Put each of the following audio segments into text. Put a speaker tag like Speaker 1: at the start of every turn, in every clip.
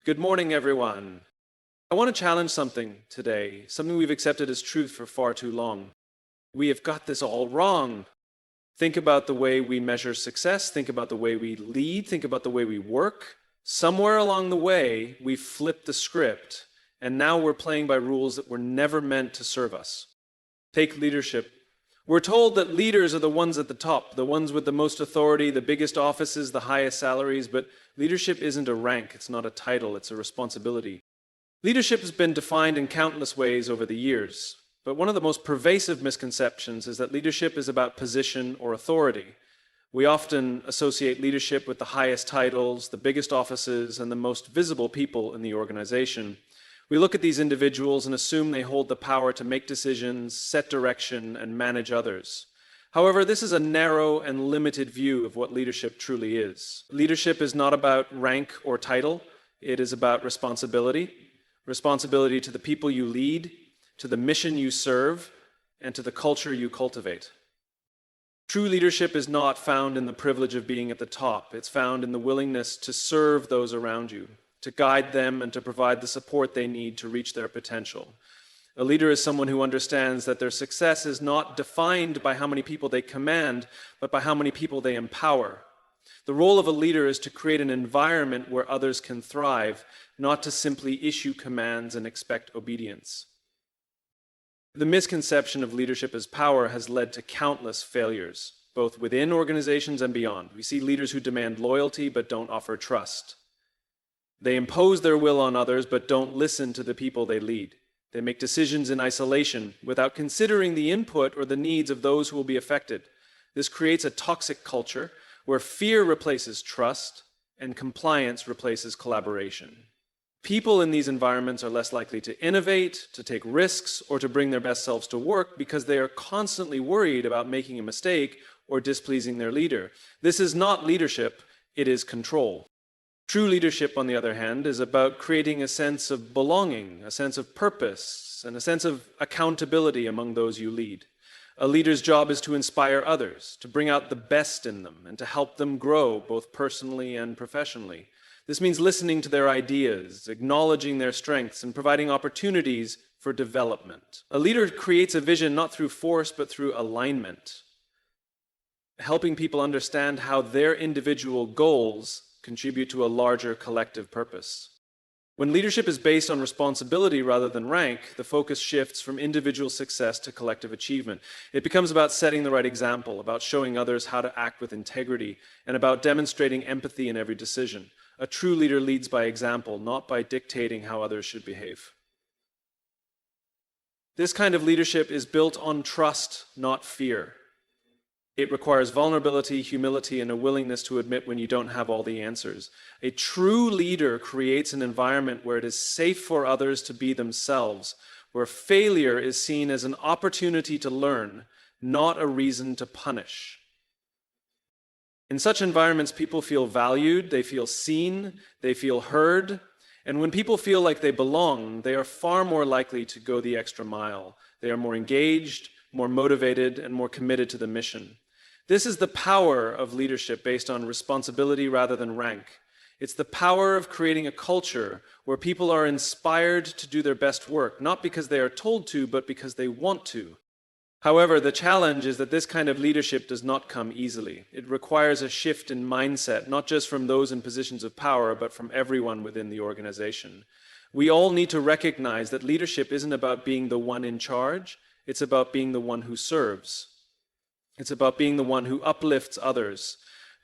Speaker 1: Good morning, everyone. I want to challenge something today, something we've accepted as truth for far too long. We have got this all wrong. Think about the way we measure success, think about the way we lead, think about the way we work. Somewhere along the way, we flipped the script, and now we're playing by rules that were never meant to serve us. Take leadership. We're told that leaders are the ones at the top, the ones with the most authority, the biggest offices, the highest salaries, but leadership isn't a rank, it's not a title, it's a responsibility. Leadership has been defined in countless ways over the years, but one of the most pervasive misconceptions is that leadership is about position or authority. We often associate leadership with the highest titles, the biggest offices, and the most visible people in the organization. We look at these individuals and assume they hold the power to make decisions, set direction, and manage others. However, this is a narrow and limited view of what leadership truly is. Leadership is not about rank or title. It is about responsibility. Responsibility to the people you lead, to the mission you serve, and to the culture you cultivate. True leadership is not found in the privilege of being at the top. It's found in the willingness to serve those around you, to guide them and to provide the support they need to reach their potential. A leader is someone who understands that their success is not defined by how many people they command, but by how many people they empower. The role of a leader is to create an environment where others can thrive, not to simply issue commands and expect obedience. The misconception of leadership as power has led to countless failures, both within organizations and beyond. We see leaders who demand loyalty but don't offer trust. They impose their will on others but don't listen to the people they lead. They make decisions in isolation without considering the input or the needs of those who will be affected. This creates a toxic culture where fear replaces trust and compliance replaces collaboration. People in these environments are less likely to innovate, to take risks, or to bring their best selves to work because they are constantly worried about making a mistake or displeasing their leader. This is not leadership, it is control. True leadership, on the other hand, is about creating a sense of belonging, a sense of purpose, and a sense of accountability among those you lead. A leader's job is to inspire others, to bring out the best in them, and to help them grow both personally and professionally. This means listening to their ideas, acknowledging their strengths, and providing opportunities for development. A leader creates a vision not through force, but through alignment, helping people understand how their individual goals contribute to a larger collective purpose. When leadership is based on responsibility rather than rank, the focus shifts from individual success to collective achievement. It becomes about setting the right example, about showing others how to act with integrity, and about demonstrating empathy in every decision. A true leader leads by example, not by dictating how others should behave. This kind of leadership is built on trust, not fear. It requires vulnerability, humility, and a willingness to admit when you don't have all the answers. A true leader creates an environment where it is safe for others to be themselves, where failure is seen as an opportunity to learn, not a reason to punish. In such environments, people feel valued, they feel seen, they feel heard, and when people feel like they belong, they are far more likely to go the extra mile. They are more engaged, more motivated, and more committed to the mission. This is the power of leadership based on responsibility rather than rank. It's the power of creating a culture where people are inspired to do their best work, not because they are told to, but because they want to. However, the challenge is that this kind of leadership does not come easily. It requires a shift in mindset, not just from those in positions of power, but from everyone within the organization. We all need to recognize that leadership isn't about being the one in charge, it's about being the one who serves. It's about being the one who uplifts others,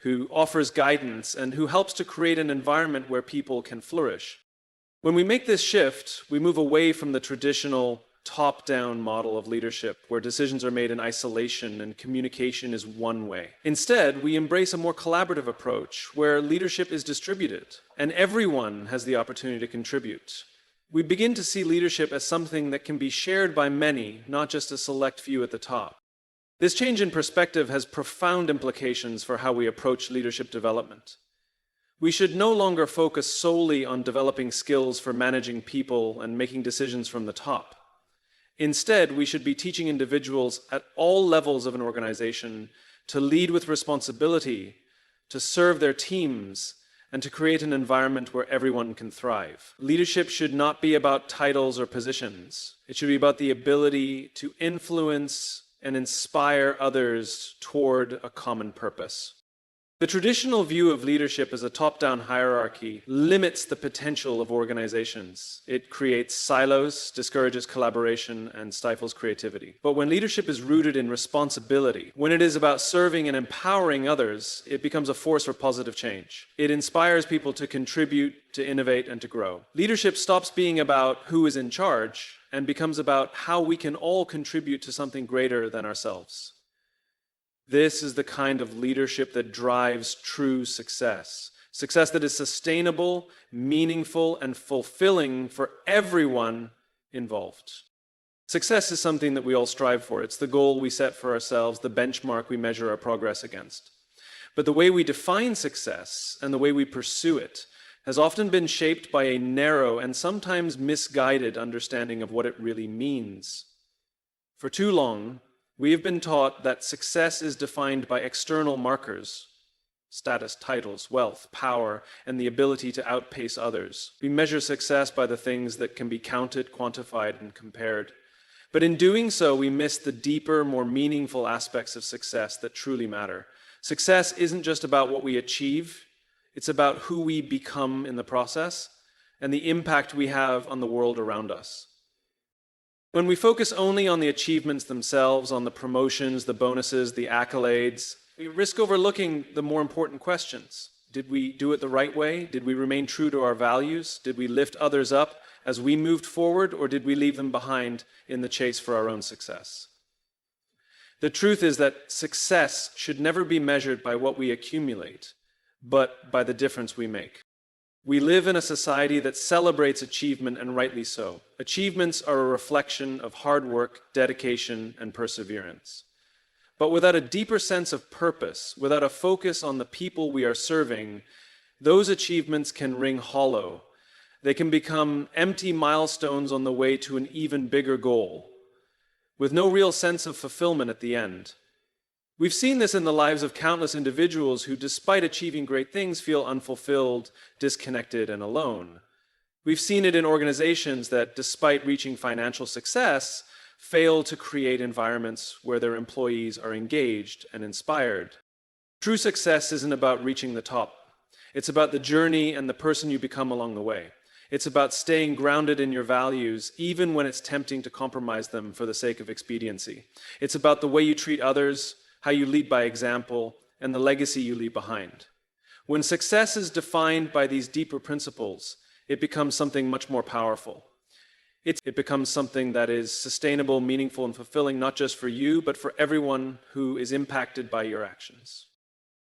Speaker 1: who offers guidance, and who helps to create an environment where people can flourish. When we make this shift, we move away from the traditional top-down model of leadership, where decisions are made in isolation and communication is one way. Instead, we embrace a more collaborative approach, where leadership is distributed, and everyone has the opportunity to contribute. We begin to see leadership as something that can be shared by many, not just a select few at the top. This change in perspective has profound implications for how we approach leadership development. We should no longer focus solely on developing skills for managing people and making decisions from the top. Instead, we should be teaching individuals at all levels of an organization to lead with responsibility, to serve their teams, and to create an environment where everyone can thrive. Leadership should not be about titles or positions. It should be about the ability to influence and inspire others toward a common purpose. The traditional view of leadership as a top-down hierarchy limits the potential of organizations. It creates silos, discourages collaboration, and stifles creativity. But when leadership is rooted in responsibility, when it is about serving and empowering others, it becomes a force for positive change. It inspires people to contribute, to innovate, and to grow. Leadership stops being about who is in charge and becomes about how we can all contribute to something greater than ourselves. This is the kind of leadership that drives true success. Success that is sustainable, meaningful, and fulfilling for everyone involved. Success is something that we all strive for. It's the goal we set for ourselves, the benchmark we measure our progress against. But the way we define success and the way we pursue it has often been shaped by a narrow and sometimes misguided understanding of what it really means. For too long, we have been taught that success is defined by external markers, status, titles, wealth, power, and the ability to outpace others. We measure success by the things that can be counted, quantified, and compared. But in doing so, we miss the deeper, more meaningful aspects of success that truly matter. Success isn't just about what we achieve, it's about who we become in the process and the impact we have on the world around us. When we focus only on the achievements themselves, on the promotions, the bonuses, the accolades, we risk overlooking the more important questions. Did we do it the right way? Did we remain true to our values? Did we lift others up as we moved forward, or did we leave them behind in the chase for our own success? The truth is that success should never be measured by what we accumulate, but by the difference we make. We live in a society that celebrates achievement, and rightly so. Achievements are a reflection of hard work, dedication, and perseverance. But without a deeper sense of purpose, without a focus on the people we are serving, those achievements can ring hollow. They can become empty milestones on the way to an even bigger goal, with no real sense of fulfillment at the end. We've seen this in the lives of countless individuals who, despite achieving great things, feel unfulfilled, disconnected, and alone. We've seen it in organizations that, despite reaching financial success, fail to create environments where their employees are engaged and inspired. True success isn't about reaching the top. It's about the journey and the person you become along the way. It's about staying grounded in your values, even when it's tempting to compromise them for the sake of expediency. It's about the way you treat others, how you lead by example, and the legacy you leave behind. When success is defined by these deeper principles, it becomes something much more powerful. It becomes something that is sustainable, meaningful, and fulfilling, not just for you, but for everyone who is impacted by your actions.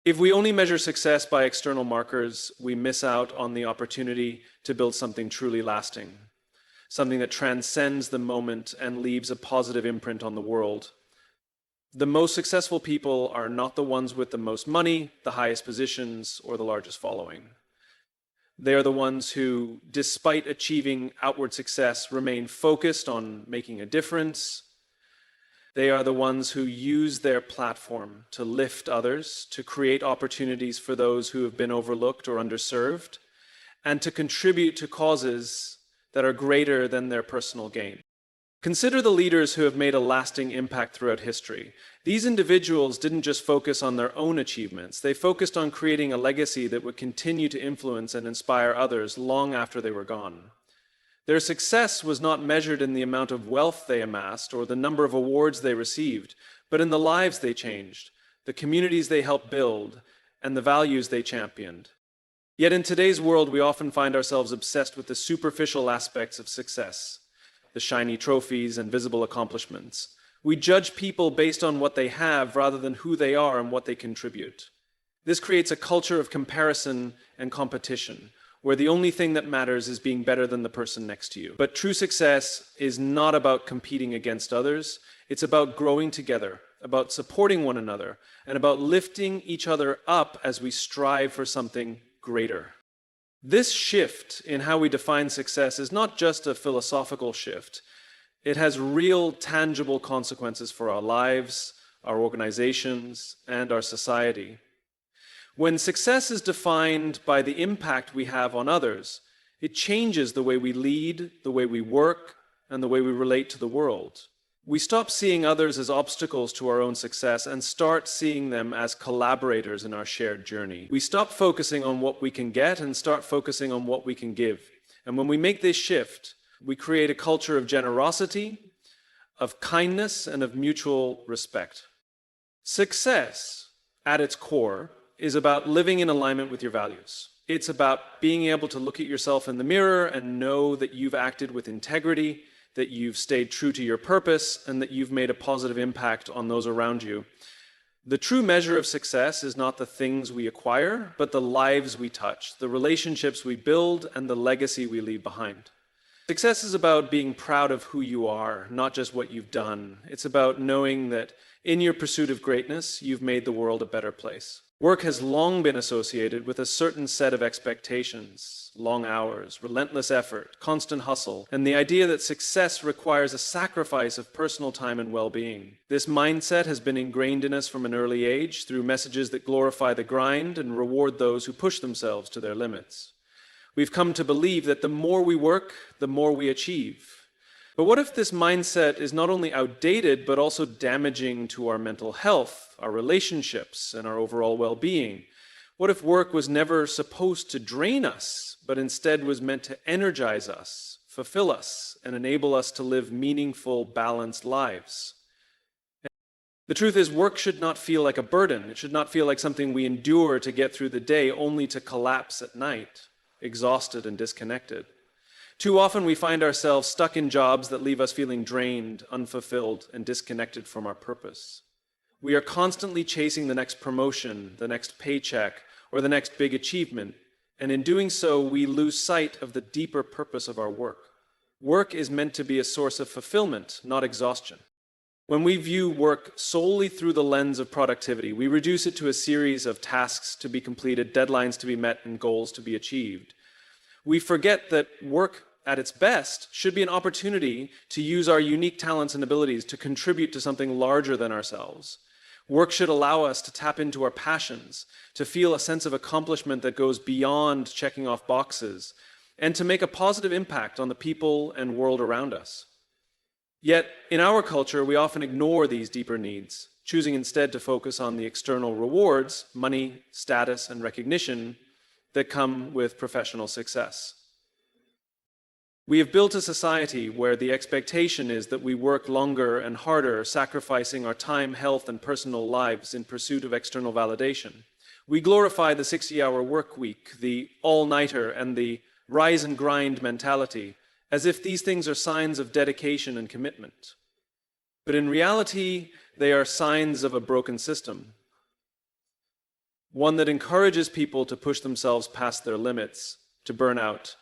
Speaker 1: If we only measure success by external markers, we miss out on the opportunity to build something truly lasting, something that transcends the moment and leaves a positive imprint on the world. The most successful people are not the ones with the most money, the highest positions, or the largest following. They are the ones who, despite achieving outward success, remain focused on making a difference. They are the ones who use their platform to lift others, to create opportunities for those who have been overlooked or underserved, and to contribute to causes that are greater than their personal gain. Consider the leaders who have made a lasting impact throughout history. These individuals didn't just focus on their own achievements. They focused on creating a legacy that would continue to influence and inspire others long after they were gone. Their success was not measured in the amount of wealth they amassed or the number of awards they received, but in the lives they changed, the communities they helped build, and the values they championed. Yet in today's world, we often find ourselves obsessed with the superficial aspects of success, the shiny trophies and visible accomplishments. We judge people based on what they have rather than who they are and what they contribute. This creates a culture of comparison and competition, where the only thing that matters is being better than the person next to you. But true success is not about competing against others. It's about growing together, about supporting one another, and about lifting each other up as we strive for something greater. This shift in how we define success is not just a philosophical shift. It has real, tangible consequences for our lives, our organizations, and our society. When success is defined by the impact we have on others, it changes the way we lead, the way we work, and the way we relate to the world. We stop seeing others as obstacles to our own success and start seeing them as collaborators in our shared journey. We stop focusing on what we can get and start focusing on what we can give. And when we make this shift, we create a culture of generosity, of kindness, and of mutual respect. Success, at its core, is about living in alignment with your values. It's about being able to look at yourself in the mirror and know that you've acted with integrity, that you've stayed true to your purpose, and that you've made a positive impact on those around you. The true measure of success is not the things we acquire, but the lives we touch, the relationships we build, and the legacy we leave behind. Success is about being proud of who you are, not just what you've done. It's about knowing that in your pursuit of greatness, you've made the world a better place. Work has long been associated with a certain set of expectations, long hours, relentless effort, constant hustle, and the idea that success requires a sacrifice of personal time and well-being. This mindset has been ingrained in us from an early age through messages that glorify the grind and reward those who push themselves to their limits. We've come to believe that the more we work, the more we achieve. But what if this mindset is not only outdated, but also damaging to our mental health, our relationships, and our overall well-being? What if work was never supposed to drain us, but instead was meant to energize us, fulfill us, and enable us to live meaningful, balanced lives? The truth is, work should not feel like a burden. It should not feel like something we endure to get through the day only to collapse at night, exhausted and disconnected. Too often we find ourselves stuck in jobs that leave us feeling drained, unfulfilled, and disconnected from our purpose. We are constantly chasing the next promotion, the next paycheck, or the next big achievement, and in doing so, we lose sight of the deeper purpose of our work. Work is meant to be a source of fulfillment, not exhaustion. When we view work solely through the lens of productivity, we reduce it to a series of tasks to be completed, deadlines to be met, and goals to be achieved. We forget that work at its best should be an opportunity to use our unique talents and abilities to contribute to something larger than ourselves. Work should allow us to tap into our passions, to feel a sense of accomplishment that goes beyond checking off boxes, and to make a positive impact on the people and world around us. Yet, in our culture, we often ignore these deeper needs, choosing instead to focus on the external rewards, money, status, and recognition that come with professional success. We have built a society where the expectation is that we work longer and harder, sacrificing our time, health, and personal lives in pursuit of external validation. We glorify the 60-hour work week, the all-nighter, and the rise and grind mentality, as if these things are signs of dedication and commitment. But in reality, they are signs of a broken system. One that encourages people to push themselves past their limits, to burn out,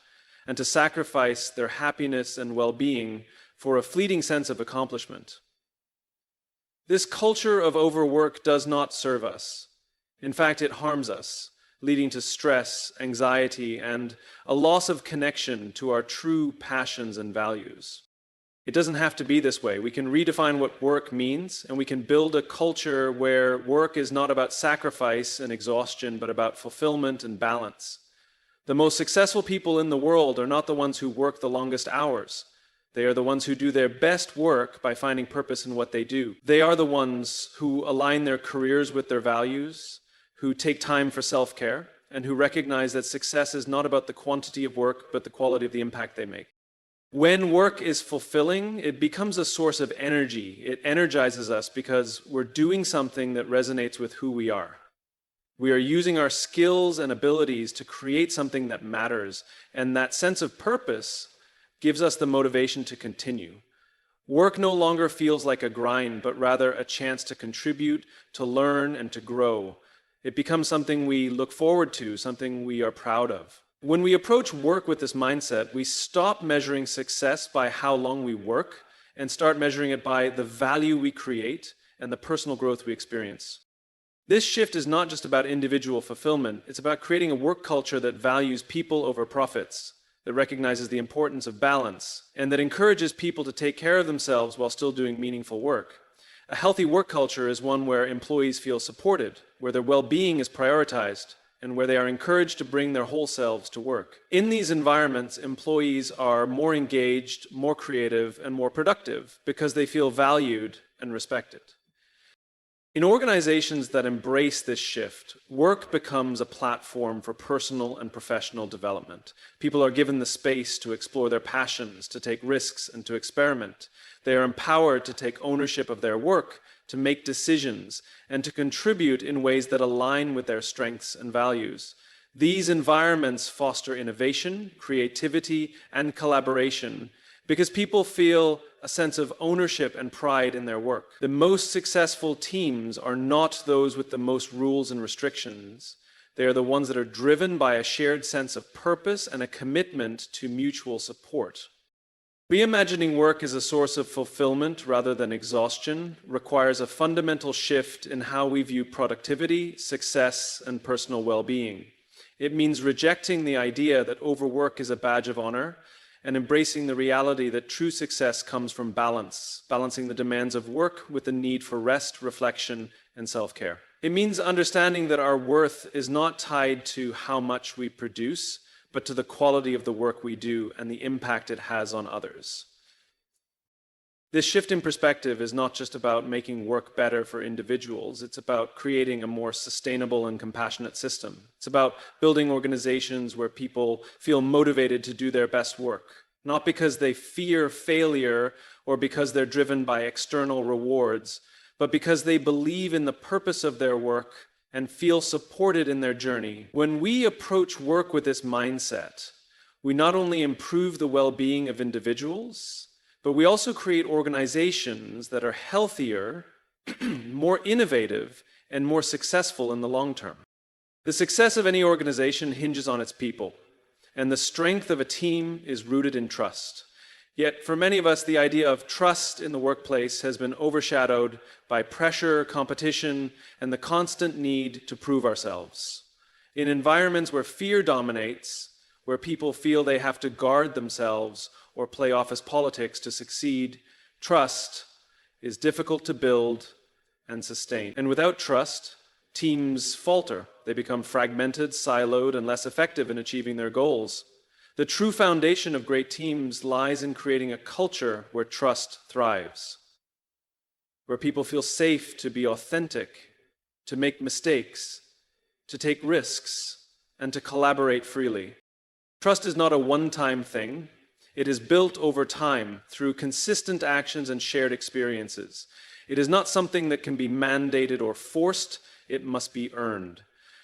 Speaker 1: and to sacrifice their happiness and well-being for a fleeting sense of accomplishment. This culture of overwork does not serve us. In fact, it harms us, leading to stress, anxiety, and a loss of connection to our true passions and values. It doesn't have to be this way. We can redefine what work means, and we can build a culture where work is not about sacrifice and exhaustion, but about fulfillment and balance. The most successful people in the world are not the ones who work the longest hours. They are the ones who do their best work by finding purpose in what they do. They are the ones who align their careers with their values, who take time for self-care, and who recognize that success is not about the quantity of work, but the quality of the impact they make. When work is fulfilling, it becomes a source of energy. It energizes us because we're doing something that resonates with who we are. We are using our skills and abilities to create something that matters, and that sense of purpose gives us the motivation to continue. Work no longer feels like a grind, but rather a chance to contribute, to learn, and to grow. It becomes something we look forward to, something we are proud of. When we approach work with this mindset, we stop measuring success by how long we work and start measuring it by the value we create and the personal growth we experience. This shift is not just about individual fulfillment, it's about creating a work culture that values people over profits, that recognizes the importance of balance, and that encourages people to take care of themselves while still doing meaningful work. A healthy work culture is one where employees feel supported, where their well-being is prioritized, and where they are encouraged to bring their whole selves to work. In these environments, employees are more engaged, more creative, and more productive because they feel valued and respected. In organizations that embrace this shift, work becomes a platform for personal and professional development. People are given the space to explore their passions, to take risks, and to experiment. They are empowered to take ownership of their work, to make decisions, and to contribute in ways that align with their strengths and values. These environments foster innovation, creativity, and collaboration because people feel a sense of ownership and pride in their work. The most successful teams are not those with the most rules and restrictions. They are the ones that are driven by a shared sense of purpose and a commitment to mutual support. Reimagining work as a source of fulfillment rather than exhaustion requires a fundamental shift in how we view productivity, success, and personal well-being. It means rejecting the idea that overwork is a badge of honor and embracing the reality that true success comes from balance, balancing the demands of work with the need for rest, reflection, and self-care. It means understanding that our worth is not tied to how much we produce, but to the quality of the work we do and the impact it has on others. This shift in perspective is not just about making work better for individuals, it's about creating a more sustainable and compassionate system. It's about building organizations where people feel motivated to do their best work, not because they fear failure or because they're driven by external rewards, but because they believe in the purpose of their work and feel supported in their journey. When we approach work with this mindset, we not only improve the well-being of individuals, but we also create organizations that are healthier, more innovative, and more successful in the long term. The success of any organization hinges on its people, and the strength of a team is rooted in trust. Yet, for many of us, the idea of trust in the workplace has been overshadowed by pressure, competition, and the constant need to prove ourselves. In environments where fear dominates, where people feel they have to guard themselves or play office politics to succeed, trust is difficult to build and sustain. And without trust, teams falter. They become fragmented, siloed, and less effective in achieving their goals. The true foundation of great teams lies in creating a culture where trust thrives, where people feel safe to be authentic, to make mistakes, to take risks, and to collaborate freely. Trust is not a one-time thing. It is built over time through consistent actions and shared experiences. It is not something that can be mandated or forced. It must be earned.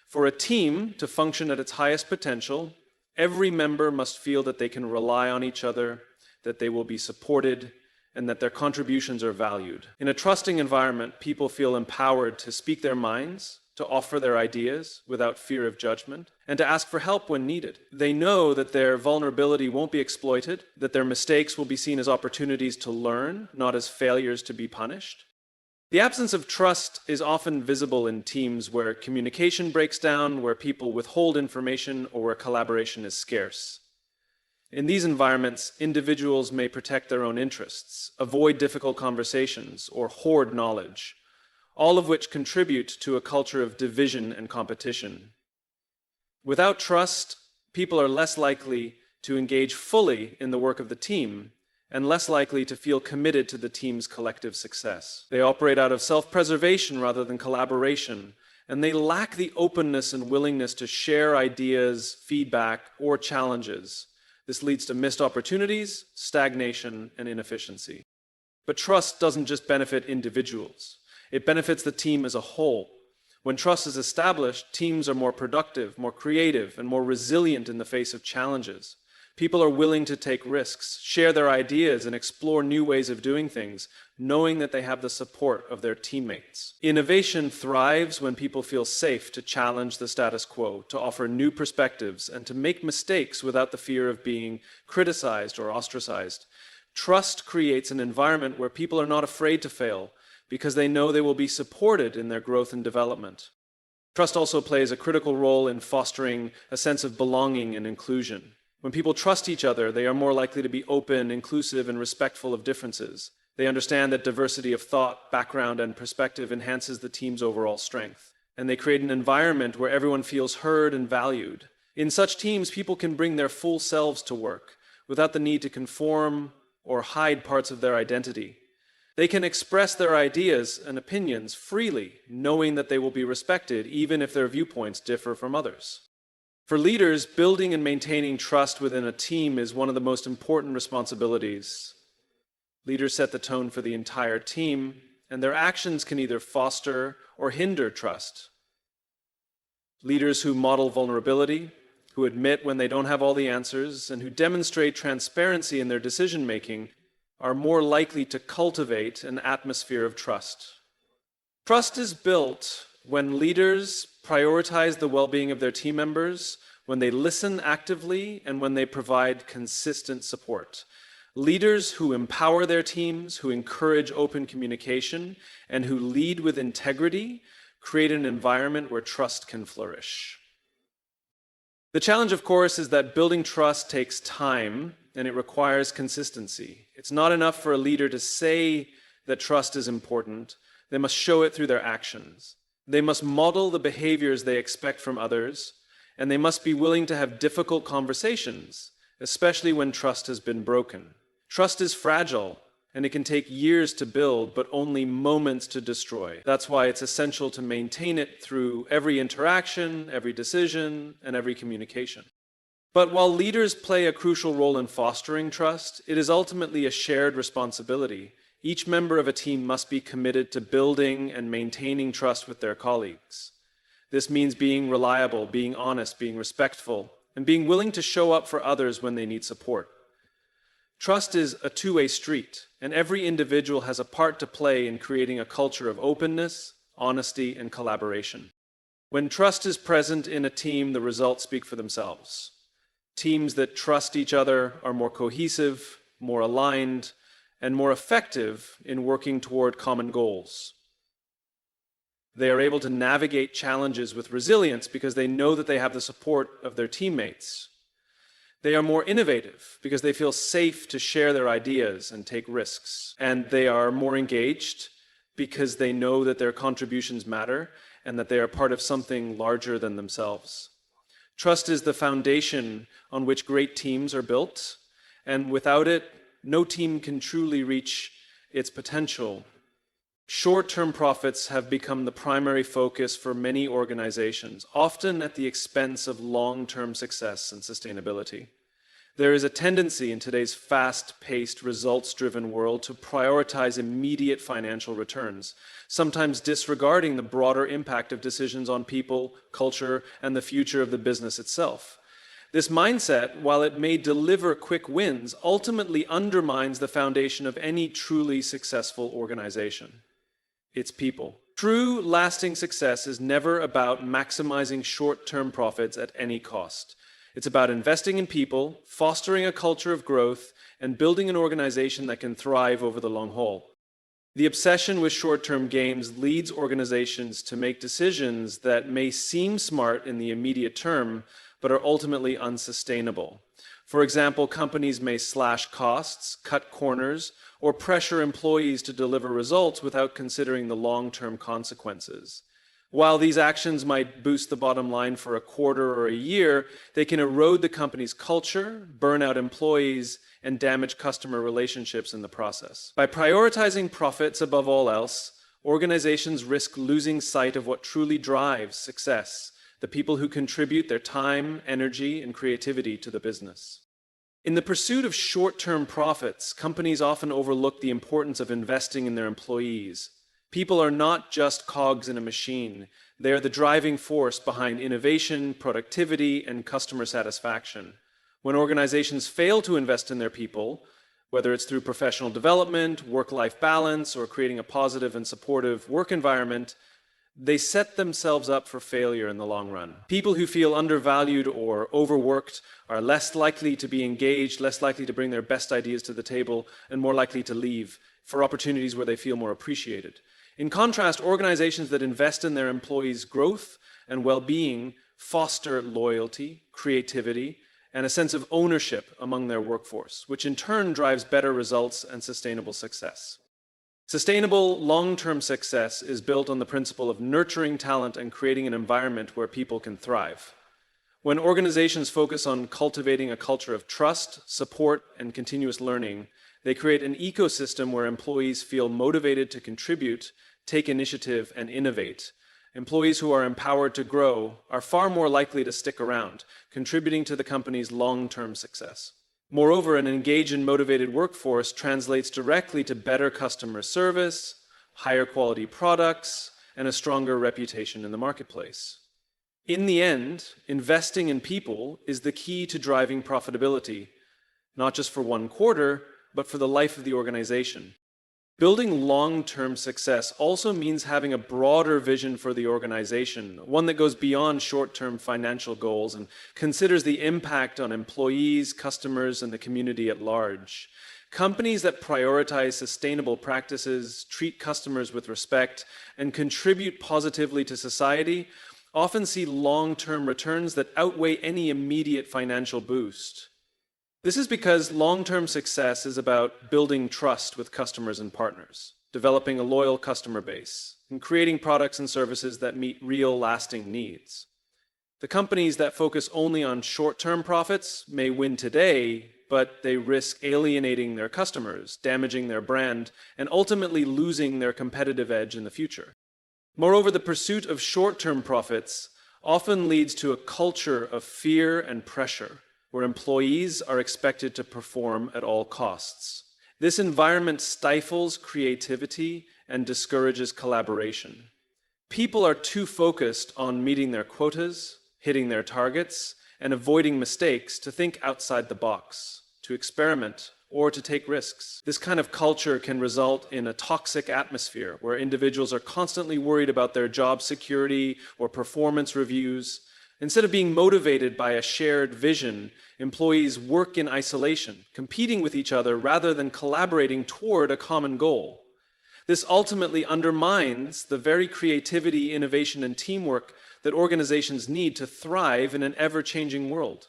Speaker 1: For a team to function at its highest potential, every member must feel that they can rely on each other, that they will be supported, and that their contributions are valued. In a trusting environment, people feel empowered to speak their minds, to offer their ideas without fear of judgment, and to ask for help when needed. They know that their vulnerability won't be exploited, that their mistakes will be seen as opportunities to learn, not as failures to be punished. The absence of trust is often visible in teams where communication breaks down, where people withhold information, or where collaboration is scarce. In these environments, individuals may protect their own interests, avoid difficult conversations, or hoard knowledge, all of which contribute to a culture of division and competition. Without trust, people are less likely to engage fully in the work of the team and less likely to feel committed to the team's collective success. They operate out of self-preservation rather than collaboration, and they lack the openness and willingness to share ideas, feedback, or challenges. This leads to missed opportunities, stagnation, and inefficiency. But trust doesn't just benefit individuals. It benefits the team as a whole. When trust is established, teams are more productive, more creative, and more resilient in the face of challenges. People are willing to take risks, share their ideas, and explore new ways of doing things, knowing that they have the support of their teammates. Innovation thrives when people feel safe to challenge the status quo, to offer new perspectives, and to make mistakes without the fear of being criticized or ostracized. Trust creates an environment where people are not afraid to fail, because they know they will be supported in their growth and development. Trust also plays a critical role in fostering a sense of belonging and inclusion. When people trust each other, they are more likely to be open, inclusive, and respectful of differences. They understand that diversity of thought, background, and perspective enhances the team's overall strength. And they create an environment where everyone feels heard and valued. In such teams, people can bring their full selves to work without the need to conform or hide parts of their identity. They can express their ideas and opinions freely, knowing that they will be respected even if their viewpoints differ from others. For leaders, building and maintaining trust within a team is one of the most important responsibilities. Leaders set the tone for the entire team, and their actions can either foster or hinder trust. Leaders who model vulnerability, who admit when they don't have all the answers, and who demonstrate transparency in their decision-making are more likely to cultivate an atmosphere of trust. Trust is built when leaders prioritize the well-being of their team members, when they listen actively, and when they provide consistent support. Leaders who empower their teams, who encourage open communication, and who lead with integrity create an environment where trust can flourish. The challenge, of course, is that building trust takes time and it requires consistency. It's not enough for a leader to say that trust is important. They must show it through their actions. They must model the behaviors they expect from others, and they must be willing to have difficult conversations, especially when trust has been broken. Trust is fragile, and it can take years to build, but only moments to destroy. That's why it's essential to maintain it through every interaction, every decision, and every communication. But while leaders play a crucial role in fostering trust, it is ultimately a shared responsibility. Each member of a team must be committed to building and maintaining trust with their colleagues. This means being reliable, being honest, being respectful, and being willing to show up for others when they need support. Trust is a two-way street, and every individual has a part to play in creating a culture of openness, honesty, and collaboration. When trust is present in a team, the results speak for themselves. Teams that trust each other are more cohesive, more aligned, and more effective in working toward common goals. They are able to navigate challenges with resilience because they know that they have the support of their teammates. They are more innovative because they feel safe to share their ideas and take risks. And they are more engaged because they know that their contributions matter and that they are part of something larger than themselves. Trust is the foundation on which great teams are built, and without it, no team can truly reach its potential. Short-term profits have become the primary focus for many organizations, often at the expense of long-term success and sustainability. There is a tendency in today's fast-paced, results-driven world to prioritize immediate financial returns, sometimes disregarding the broader impact of decisions on people, culture, and the future of the business itself. This mindset, while it may deliver quick wins, ultimately undermines the foundation of any truly successful organization. Its people. True, lasting success is never about maximizing short-term profits at any cost. It's about investing in people, fostering a culture of growth, and building an organization that can thrive over the long haul. The obsession with short-term gains leads organizations to make decisions that may seem smart in the immediate term, but are ultimately unsustainable. For example, companies may slash costs, cut corners, or pressure employees to deliver results without considering the long-term consequences. While these actions might boost the bottom line for a quarter or a year, they can erode the company's culture, burn out employees, and damage customer relationships in the process. By prioritizing profits above all else, organizations risk losing sight of what truly drives success: the people who contribute their time, energy, and creativity to the business. In the pursuit of short-term profits, companies often overlook the importance of investing in their employees. People are not just cogs in a machine. They are the driving force behind innovation, productivity, and customer satisfaction. When organizations fail to invest in their people, whether it's through professional development, work-life balance, or creating a positive and supportive work environment, they set themselves up for failure in the long run. People who feel undervalued or overworked are less likely to be engaged, less likely to bring their best ideas to the table, and more likely to leave for opportunities where they feel more appreciated. In contrast, organizations that invest in their employees' growth and well-being foster loyalty, creativity, and a sense of ownership among their workforce, which in turn drives better results and sustainable success. Sustainable, long-term success is built on the principle of nurturing talent and creating an environment where people can thrive. When organizations focus on cultivating a culture of trust, support, and continuous learning, they create an ecosystem where employees feel motivated to contribute, take initiative, and innovate. Employees who are empowered to grow are far more likely to stick around, contributing to the company's long-term success. Moreover, an engaged and motivated workforce translates directly to better customer service, higher quality products, and a stronger reputation in the marketplace. In the end, investing in people is the key to driving profitability, not just for one quarter, but for the life of the organization. Building long-term success also means having a broader vision for the organization, one that goes beyond short-term financial goals and considers the impact on employees, customers, and the community at large. Companies that prioritize sustainable practices, treat customers with respect, and contribute positively to society often see long-term returns that outweigh any immediate financial boost. This is because long-term success is about building trust with customers and partners, developing a loyal customer base, and creating products and services that meet real, lasting needs. The companies that focus only on short-term profits may win today, but they risk alienating their customers, damaging their brand, and ultimately losing their competitive edge in the future. Moreover, the pursuit of short-term profits often leads to a culture of fear and pressure, where employees are expected to perform at all costs. This environment stifles creativity and discourages collaboration. People are too focused on meeting their quotas, hitting their targets, and avoiding mistakes to think outside the box, to experiment, or to take risks. This kind of culture can result in a toxic atmosphere where individuals are constantly worried about their job security or performance reviews. Instead of being motivated by a shared vision, employees work in isolation, competing with each other rather than collaborating toward a common goal. This ultimately undermines the very creativity, innovation, and teamwork that organizations need to thrive in an ever-changing world.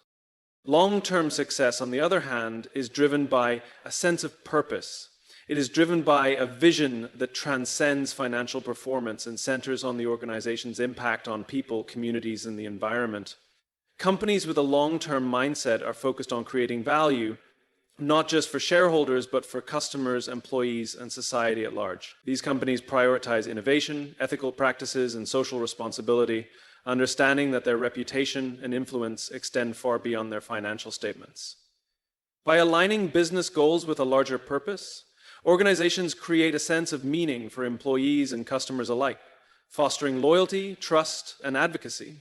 Speaker 1: Long-term success, on the other hand, is driven by a sense of purpose. It is driven by a vision that transcends financial performance and centers on the organization's impact on people, communities, and the environment. Companies with a long-term mindset are focused on creating value, not just for shareholders, but for customers, employees, and society at large. These companies prioritize innovation, ethical practices, and social responsibility, understanding that their reputation and influence extend far beyond their financial statements. By aligning business goals with a larger purpose, organizations create a sense of meaning for employees and customers alike, fostering loyalty, trust, and advocacy.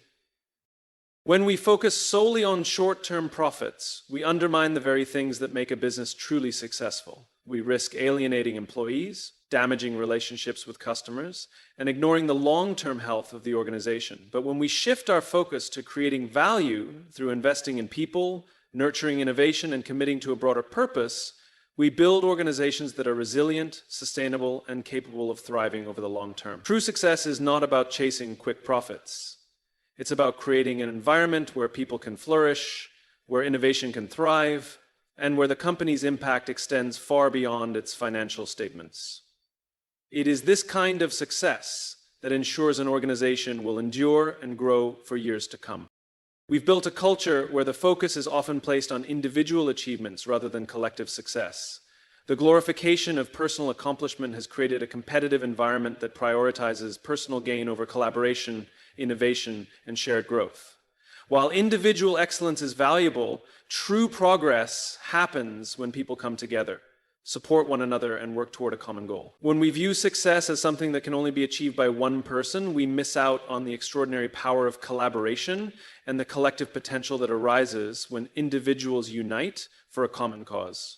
Speaker 1: When we focus solely on short-term profits, we undermine the very things that make a business truly successful. We risk alienating employees, damaging relationships with customers, and ignoring the long-term health of the organization. But when we shift our focus to creating value through investing in people, nurturing innovation, and committing to a broader purpose, we build organizations that are resilient, sustainable, and capable of thriving over the long term. True success is not about chasing quick profits. It's about creating an environment where people can flourish, where innovation can thrive, and where the company's impact extends far beyond its financial statements. It is this kind of success that ensures an organization will endure and grow for years to come. We've built a culture where the focus is often placed on individual achievements rather than collective success. The glorification of personal accomplishment has created a competitive environment that prioritizes personal gain over collaboration, innovation, and shared growth. While individual excellence is valuable, true progress happens when people come together, support one another, and work toward a common goal. When we view success as something that can only be achieved by one person, we miss out on the extraordinary power of collaboration and the collective potential that arises when individuals unite for a common cause.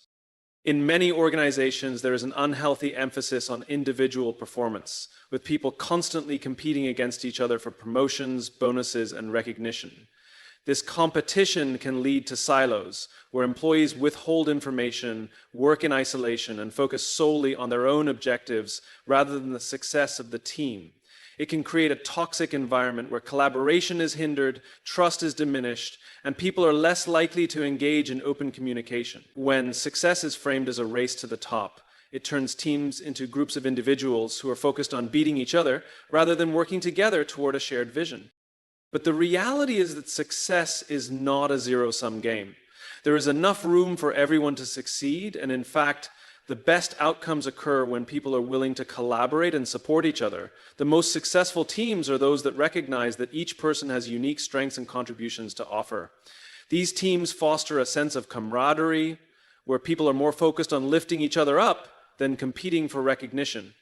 Speaker 1: In many organizations, there is an unhealthy emphasis on individual performance, with people constantly competing against each other for promotions, bonuses, and recognition. This competition can lead to silos, where employees withhold information, work in isolation, and focus solely on their own objectives rather than the success of the team. It can create a toxic environment where collaboration is hindered, trust is diminished, and people are less likely to engage in open communication. When success is framed as a race to the top, It turns teams into groups of individuals who are focused on beating each other rather than working together toward a shared vision. But the reality is that success is not a zero-sum game. There is enough room for everyone to succeed, and in fact, the best outcomes occur when people are willing to collaborate and support each other. The most successful teams are those that recognize that each person has unique strengths and contributions to offer. These teams foster a sense of camaraderie, where people are more focused on lifting each other up than competing for recognition.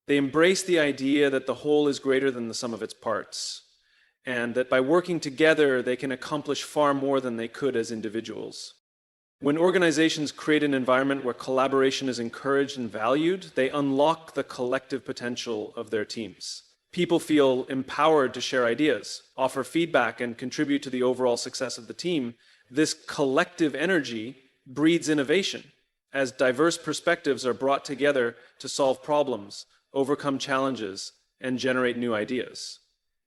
Speaker 1: They embrace the idea that the whole is greater than the sum of its parts, and that by working together, they can accomplish far more than they could as individuals. When organizations create an environment where collaboration is encouraged and valued, they unlock the collective potential of their teams. People feel empowered to share ideas, offer feedback, and contribute to the overall success of the team. This collective energy breeds innovation, as diverse perspectives are brought together to solve problems, overcome challenges, and generate new ideas.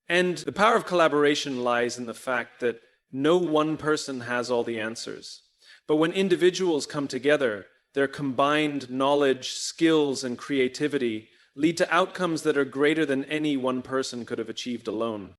Speaker 1: And the power of collaboration lies in the fact that no one person has all the answers. But when individuals come together, their combined knowledge, skills, and creativity lead to outcomes that are greater than any one person could have achieved alone.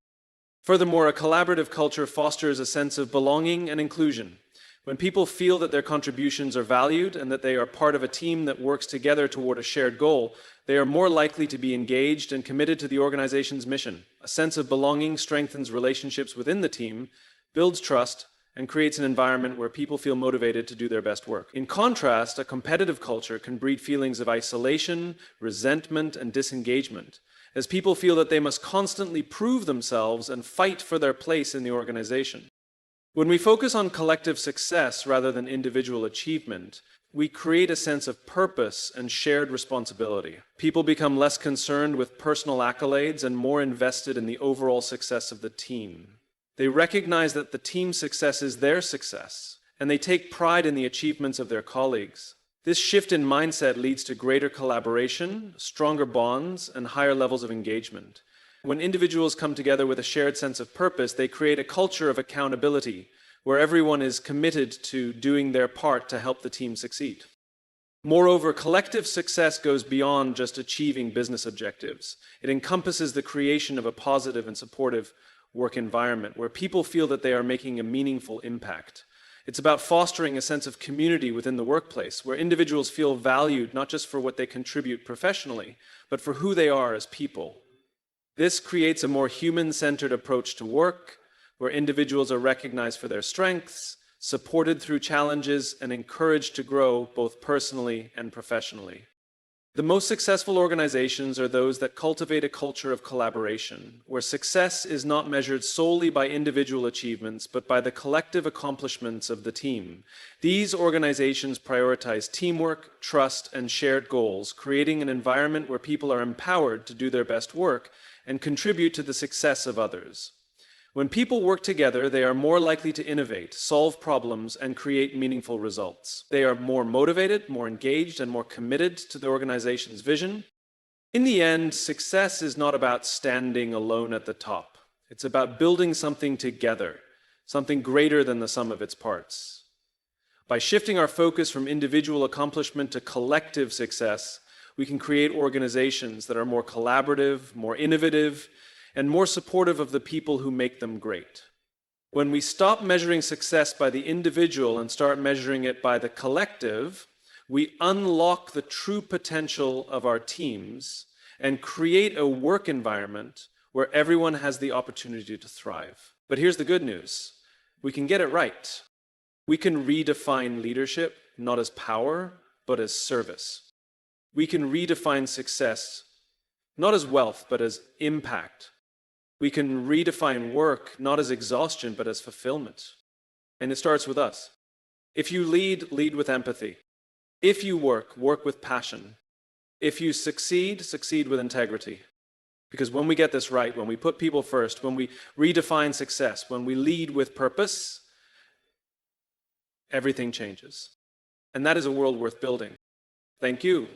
Speaker 1: Furthermore, a collaborative culture fosters a sense of belonging and inclusion. When people feel that their contributions are valued and that they are part of a team that works together toward a shared goal, they are more likely to be engaged and committed to the organization's mission. A sense of belonging strengthens relationships within the team, builds trust, and creates an environment where people feel motivated to do their best work. In contrast, a competitive culture can breed feelings of isolation, resentment, and disengagement, as people feel that they must constantly prove themselves and fight for their place in the organization. When we focus on collective success rather than individual achievement, we create a sense of purpose and shared responsibility. People become less concerned with personal accolades and more invested in the overall success of the team. They recognize that the team's success is their success, and they take pride in the achievements of their colleagues. This shift in mindset leads to greater collaboration, stronger bonds, and higher levels of engagement. When individuals come together with a shared sense of purpose, they create a culture of accountability, where everyone is committed to doing their part to help the team succeed. Moreover, collective success goes beyond just achieving business objectives. It encompasses the creation of a positive and supportive work environment where people feel that they are making a meaningful impact. It's about fostering a sense of community within the workplace, where individuals feel valued not just for what they contribute professionally, but for who they are as people. This creates a more human-centered approach to work, where individuals are recognized for their strengths, supported through challenges, and encouraged to grow both personally and professionally. The most successful organizations are those that cultivate a culture of collaboration, where success is not measured solely by individual achievements, but by the collective accomplishments of the team. These organizations prioritize teamwork, trust, and shared goals, creating an environment where people are empowered to do their best work and contribute to the success of others. When people work together, they are more likely to innovate, solve problems, and create meaningful results. They are more motivated, more engaged, and more committed to the organization's vision. In the end, success is not about standing alone at the top. It's about building something together, something greater than the sum of its parts. By shifting our focus from individual accomplishment to collective success, we can create organizations that are more collaborative, more innovative, and more supportive of the people who make them great. When we stop measuring success by the individual and start measuring it by the collective, we unlock the true potential of our teams and create a work environment where everyone has the opportunity to thrive. But here's the good news. We can get it right. We can redefine leadership not as power, but as service. We can redefine success not as wealth, but as impact. We can redefine work not as exhaustion, but as fulfillment. And it starts with us. If you lead, lead with empathy. If you work, work with passion. If you succeed, succeed with integrity. Because when we get this right, when we put people first, when we redefine success, when we lead with purpose, everything changes. And that is a world worth building. Thank you.